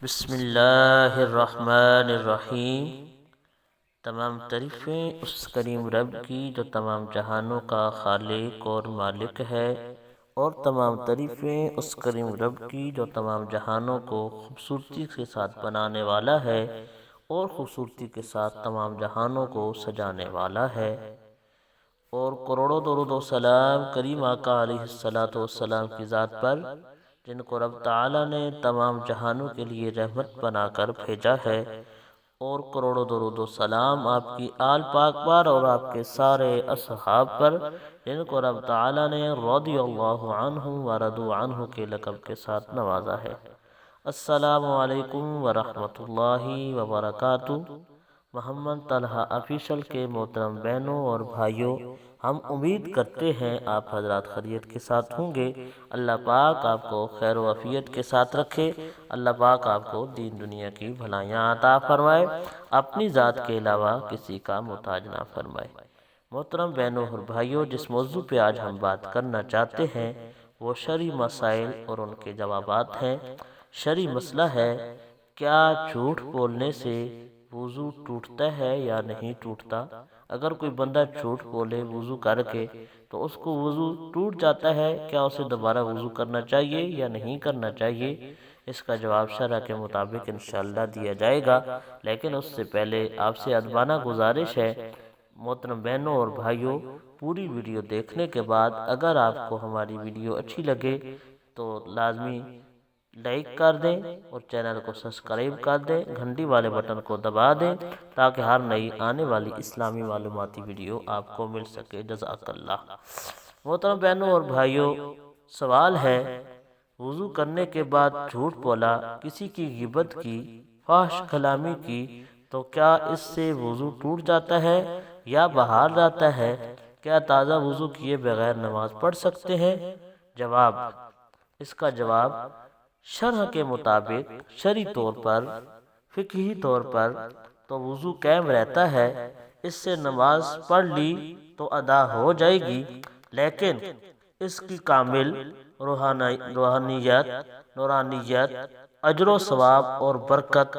بسم اللہ الرحمن الرحیم۔ تمام تعریفیں اس کریم رب کی جو تمام جہانوں کا خالق اور مالک ہے، اور تمام تعریفیں اس کریم رب کی جو تمام جہانوں کو خوبصورتی کے ساتھ بنانے والا ہے اور خوبصورتی کے ساتھ تمام جہانوں کو سجانے والا ہے۔ اور کروڑوں درود و سلام کریم آقا علیہ الصلوۃ والسلام کی ذات پر، جن کو رب تعالی نے تمام جہانوں کے لیے رحمت بنا کر بھیجا ہے، اور کروڑوں درود و سلام آپ کی آل پاک پر اور آپ کے سارے اصحاب پر، جن کو رب تعالی نے رضی اللہ عنہم ورضوا عنہ کے لقب کے ساتھ نوازا ہے۔ السلام علیکم ورحمۃ اللہ وبرکاتہ۔ محمد طلحہ آفیشل کے محترم بہنوں اور بھائیوں، ہم امید کرتے ہیں آپ حضرات خیریت کے ساتھ ہوں گے۔ اللہ پاک آپ کو خیر و عافیت کے ساتھ رکھے۔ اللہ پاک آپ کو دین دنیا کی بھلائیاں عطا فرمائے، اپنی ذات کے علاوہ کسی کا محتاج نہ فرمائے۔ محترم بہنوں اور بھائیوں، جس موضوع پہ آج ہم بات کرنا چاہتے ہیں وہ شرعی مسائل اور ان کے جوابات ہیں۔ شرعی مسئلہ ہے، کیا جھوٹ بولنے سے وضو ٹوٹتا ہے یا نہیں ٹوٹتا؟ اگر کوئی بندہ جھوٹ بولے وضو کر کے تو اس کو وضو ٹوٹ جاتا ہے، کیا اسے دوبارہ وضو کرنا چاہیے یا نہیں کرنا چاہیے؟ اس کا جواب شرع کے مطابق انشاءاللہ دیا جائے گا، لیکن اس سے پہلے آپ سے ادبانہ گزارش ہے محترم بہنوں اور بھائیوں، پوری ویڈیو دیکھنے کے بعد اگر آپ کو ہماری ویڈیو اچھی لگے تو لازمی لائک کر دیں اور چینل کو سبسکرائب کر دیں، گھنٹی والے بٹن کو دبا دیں تاکہ ہر نئی آنے والی اسلامی معلوماتی ویڈیو آپ کو مل سکے۔ جزاک اللہ۔ محترم بہنوں اور بھائیوں، سوال ہے، وضو کرنے کے بعد جھوٹ بولا، کسی کی غیبت کی، فحش کلامی کی، تو کیا اس سے وضو ٹوٹ جاتا ہے یا بحال جاتا ہے؟ کیا تازہ وضو کیے بغیر نماز پڑھ سکتے ہیں؟ جواب، اس کا جواب شرح کے مطابق شرعی طور پر، فقہی طور پر تو وضو قائم رہتا ہے۔ اس سے نماز پڑھ لی تو ادا ہو جائے گی، لیکن اس کی کامل نورانیت، اجر و ثواب اور برکت،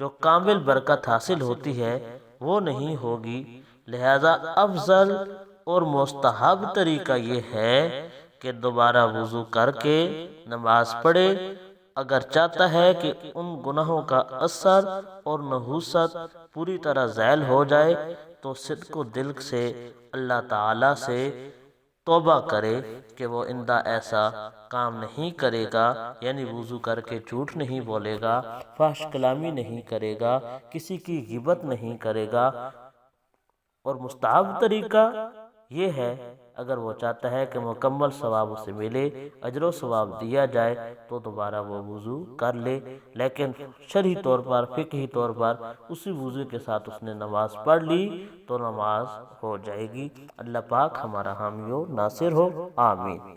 جو کامل برکت حاصل ہوتی ہے وہ نہیں ہوگی۔ لہذا افضل اور مستحب طریقہ یہ ہے کہ دوبارہ وضو کر کے نماز پڑھے۔ اگر چاہتا ہے کہ ان گناہوں کا اثر اور نحوست پوری طرح زائل ہو جائے تو صدق و دل سے اللہ تعالی سے توبہ کرے کہ وہ آئندہ ایسا کام نہیں کرے گا، یعنی وضو کر کے جھوٹ نہیں بولے گا، فحش کلامی نہیں کرے گا، کسی کی غیبت نہیں کرے گا۔ اور مستحب طریقہ یہ ہے، اگر وہ چاہتا ہے کہ مکمل ثواب اسے ملے، اجر و ثواب دیا جائے، تو دوبارہ وہ وضو کر لے، لیکن شرعی طور پر، فقہی طور پر اسی وضو کے ساتھ اس نے نماز پڑھ لی تو نماز ہو جائے گی۔ اللہ پاک ہمارا حامی و ناصر ہو، آمین۔